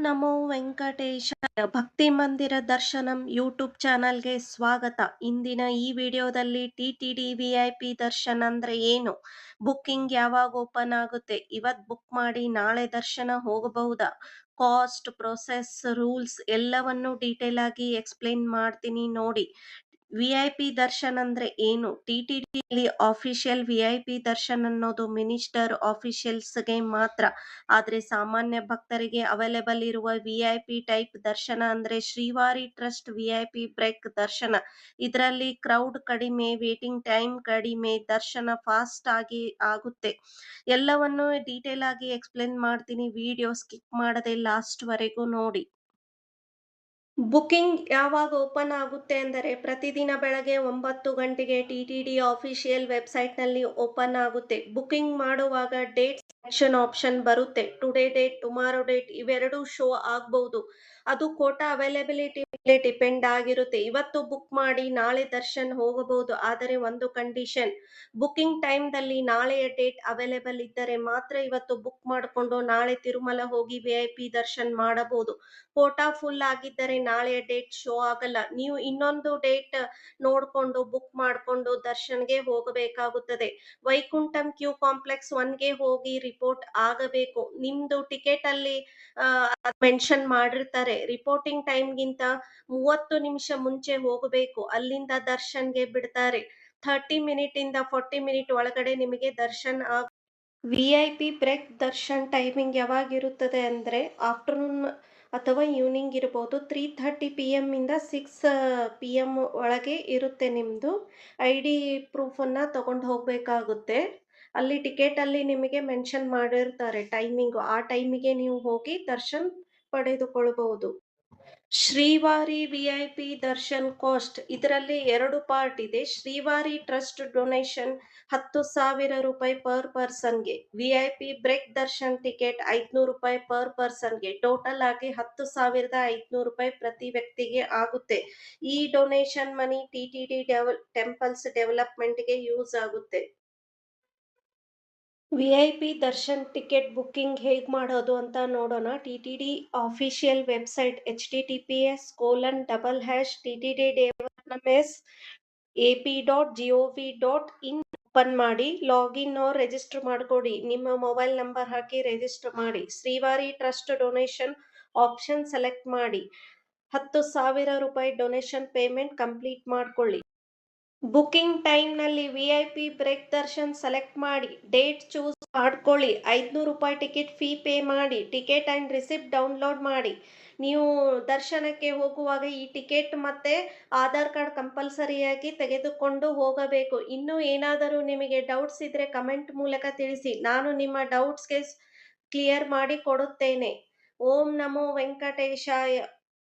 ನಮೋ ವೆಂಕಟೇಶಾಯ ಭಕ್ತಿ ಮಂದಿರ ದರ್ಶನಂ ಯೂಟ್ಯೂಬ್ ಚಾನಲ್ಗೆ ಸ್ವಾಗತ. ಇಂದಿನ ಈ ವಿಡಿಯೋದಲ್ಲಿ ಟಿ.ಟಿ.ಡಿ. VIP ದರ್ಶನ್ ಅಂದ್ರೆ ಏನು, ಬುಕ್ಕಿಂಗ್ ಯಾವಾಗ ಓಪನ್ ಆಗುತ್ತೆ, ಇವತ್ತು ಬುಕ್ ಮಾಡಿ ನಾಳೆ ದರ್ಶನ ಹೋಗಬಹುದಾ, ಕಾಸ್ಟ್, ಪ್ರೊಸೆಸ್, ರೂಲ್ಸ್ ಎಲ್ಲವನ್ನು ಡೀಟೇಲ್ ಆಗಿ ಎಕ್ಸ್ಪ್ಲೇನ್ ಮಾಡ್ತೀನಿ ನೋಡಿ. VIP ದರ್ಶನ್ ಅಂದ್ರೆ ಏನು? ಟಿ.ಟಿ.ಡಿ. ಆಫಿಷಿಯಲ್ VIP ದರ್ಶನ್ ಅನ್ನೋದು ಮಿನಿಸ್ಟರ್ ಆಫಿಷಿಯಲ್ಸ್ಗೆ ಮಾತ್ರ. ಆದ್ರೆ ಸಾಮಾನ್ಯ ಭಕ್ತರಿಗೆ ಅವೈಲೇಬಲ್ ಇರುವ VIP ಟೈಪ್ ದರ್ಶನ ಅಂದ್ರೆ ಶ್ರೀವಾರಿ ಟ್ರಸ್ಟ್ VIP ಬ್ರೇಕ್ ದರ್ಶನ. ಇದರಲ್ಲಿ ಕ್ರೌಡ್ ಕಡಿಮೆ, ವೇಟಿಂಗ್ ಟೈಮ್ ಕಡಿಮೆ, ದರ್ಶನ ಫಾಸ್ಟ್ ಆಗಿ ಆಗುತ್ತೆ. ಎಲ್ಲವನ್ನು ಡೀಟೇಲ್ ಆಗಿ ಎಕ್ಸ್ಪ್ಲೇನ್ ಮಾಡ್ತೀನಿ, ವಿಡಿಯೋ ಸ್ಕಿಪ್ ಮಾಡದೆ ಲಾಸ್ಟ್ ವರೆಗೂ ನೋಡಿ. ಬುಕಿಂಗ್ ಯಾವಾಗ ಓಪನ್ ಆಗುತ್ತೆ ಅಂದರೆ ಪ್ರತಿದಿನ ಬೆಳಗ್ಗೆ 9 ಗಂಟೆಗೆ ಟಿ.ಟಿ.ಡಿ. ಆಫಿಷಿಯಲ್ ವೆಬ್ಸೈಟ್ನಲ್ಲಿ ಓಪನ್ ಆಗುತ್ತೆ. ಬುಕಿಂಗ್ ಮಾಡುವಾಗ ಡೇಟ್ ಸೆಲೆಕ್ಷನ್ ಆಪ್ಷನ್ ಬರುತ್ತೆ. ಟುಡೇ ಡೇಟ್, ಟುಮಾರೋ ಡೇಟ್ ಇವೆರಡೂ ಶೋ ಆಗಬಹುದು. ಅದು ಕೋಟಾ ಅವೈಲೇಬಿಲಿಟಿ ಮೇಲೆ ಡಿಪೆಂಡ್ ಆಗಿರುತ್ತೆ. ಇವತ್ತು ಬುಕ್ ಮಾಡಿ ನಾಳೆ ದರ್ಶನ್ ಹೋಗಬಹುದು. ಆದರೆ ಒಂದು ಕಂಡೀಷನ್, ಬುಕಿಂಗ್ ಟೈಮ್ದಲ್ಲಿ ನಾಳೆಯ ಡೇಟ್ ಅವೈಲೇಬಲ್ ಇದ್ದರೆ ಮಾತ್ರ ಇವತ್ತು ಬುಕ್ ಮಾಡಿಕೊಂಡು ನಾಳೆ ತಿರುಮಲ ಹೋಗಿ VIP ದರ್ಶನ್ ಮಾಡಬಹುದು. ಕೋಟಾ ಫುಲ್ ಆಗಿದ್ದರೆ ನಾಳೆಯ ಡೇಟ್ ಶೋ ಆಗಲ್ಲ. ನೀವು ಇನ್ನೊಂದು ಡೇಟ್ ನೋಡ್ಕೊಂಡು ಬುಕ್ ಮಾಡ್ಕೊಂಡು ದರ್ಶನ್ಗೆ ಹೋಗಬೇಕಾಗುತ್ತದೆ. ವೈಕುಂಠಂ ಕ್ಯೂ ಕಾಂಪ್ಲೆಕ್ಸ್ 1ಗೆ ಹೋಗಿ ರಿಪೋರ್ಟ್ ಆಗಬೇಕು. ನಿಮ್ದು ಟಿಕೆಟ್ ಅಲ್ಲಿ ಮೆನ್ಷನ್ ಮಾಡಿರ್ತಾರೆ. ರಿಪೋರ್ಟಿಂಗ್ ಟೈಮ್ಗಿಂತ 30 ನಿಮಿಷ ಮುಂಚೆ ಹೋಗಬೇಕು. ಅಲ್ಲಿಂದ ದರ್ಶನ್ಗೆ ಬಿಡ್ತಾರೆ. 30 ಮಿನಿಟ್ ಇಂದ 40 ಮಿನಿಟ್ ಒಳಗಡೆ ನಿಮಗೆ darshan VIP break darshan timing ಯಾವಾಗಿರುತ್ತದೆ ಅಂದರೆ ಆಫ್ಟರ್ನೂನ್ ಅಥವಾ ಈವ್ನಿಂಗ್ ಇರ್ಬೋದು. 3:30 PM ಇಂದ 6 PM ಒಳಗೆ ಇರುತ್ತೆ. ನಿಮ್ಮದು ID ಪ್ರೂಫನ್ನು ತಗೊಂಡು ಹೋಗಬೇಕಾಗುತ್ತೆ. ಅಲ್ಲಿ ಟಿಕೆಟಲ್ಲಿ ನಿಮಗೆ ಮೆನ್ಷನ್ ಮಾಡಿರ್ತಾರೆ ಟೈಮಿಂಗು. ಆ ಟೈಮಿಗೆ ನೀವು ಹೋಗಿ ದರ್ಶನ್ ಪಡೆದುಕೊಳ್ಳಬಹುದು. ಶ್ರೀವಾರಿ VIP ದರ್ಶನ್ ಕಾಸ್ಟ್, ಇದರಲ್ಲಿ 2 ಪಾರ್ಟ್ ಇದೆ. ಶ್ರೀವಾರಿ ಟ್ರಸ್ಟ್ ಡೊನೇಷನ್ 10,000 ರೂಪಾಯಿ ಪರ್ ಪರ್ಸನ್ಗೆ. VIP ಬ್ರೇಕ್ ದರ್ಶನ್ ಟಿಕೆಟ್ 500 ರೂಪಾಯಿ ಪರ್ ಪರ್ಸನ್ಗೆ. ಟೋಟಲ್ ಆಗಿ 10,500 ರೂಪಾಯಿ ಪ್ರತಿ ವ್ಯಕ್ತಿಗೆ ಆಗುತ್ತೆ. ಈ ಡೊನೇಷನ್ ಮನಿ ಟಿ.ಟಿ.ಡಿ. ಟೆಂಪಲ್ಸ್ ಡೆವಲಪ್ಮೆಂಟ್ಗೆ ಯೂಸ್ ಆಗುತ್ತೆ. VIP ದರ್ಶನ್ ಟಿಕೆಟ್ ಬುಕ್ಕಿಂಗ್ ಹೇಗೆ ಮಾಡೋದು ಅಂತ ನೋಡೋಣ. TTD. Official website https://ttddevelopments.ap.gov.in open ಮಾಡಿ, ಲಾಗಿನ್ ಆರ್ ರಿಜಿಸ್ಟರ್ ಮಾಡ್ಕೊಡಿ. ನಿಮ್ಮ ಮೊಬೈಲ್ ನಂಬರ್ ಹಾಕಿ ರಿಜಿಸ್ಟರ್ ಮಾಡಿ. Srivari trust donation option select ಮಾಡಿ. 10,000 ರೂಪಾಯಿ ಡೊನೇಷನ್ ಪೇಮೆಂಟ್ ಕಂಪ್ಲೀಟ್ ಮಾಡ್ಕೊಳ್ಳಿ. ಬುಕಿಂಗ್ ಟೈಮ್ನಲ್ಲಿ VIP ಬ್ರೇಕ್ ದರ್ಶನ್ ಸೆಲೆಕ್ಟ್ ಮಾಡಿ, ಡೇಟ್ ಚೂಸ್ ಮಾಡ್ಕೊಳ್ಳಿ. 500 ರೂಪಾಯಿ ಟಿಕೆಟ್ ಫೀ ಪೇ ಮಾಡಿ. ಟಿಕೆಟ್ ಆ್ಯಂಡ್ ರಿಸಿಪ್ಟ್ ಡೌನ್ಲೋಡ್ ಮಾಡಿ. ನೀವು ದರ್ಶನಕ್ಕೆ ಹೋಗುವಾಗ ಈ ಟಿಕೆಟ್ ಮತ್ತೆ ಆಧಾರ್ ಕಾರ್ಡ್ ಕಂಪಲ್ಸರಿಯಾಗಿ ತೆಗೆದುಕೊಂಡು ಹೋಗಬೇಕು. ಇನ್ನೂ ಏನಾದರೂ ನಿಮಗೆ ಡೌಟ್ಸ್ ಇದ್ರೆ ಕಮೆಂಟ್ ಮೂಲಕ ತಿಳಿಸಿ, ನಾನು ನಿಮ್ಮ ಡೌಟ್ಸ್ಗೆ ಕ್ಲಿಯರ್ ಮಾಡಿ ಕೊಡುತ್ತೇನೆ. ಓಂ ನಮೋ ವೆಂಕಟೇಶಾಯ.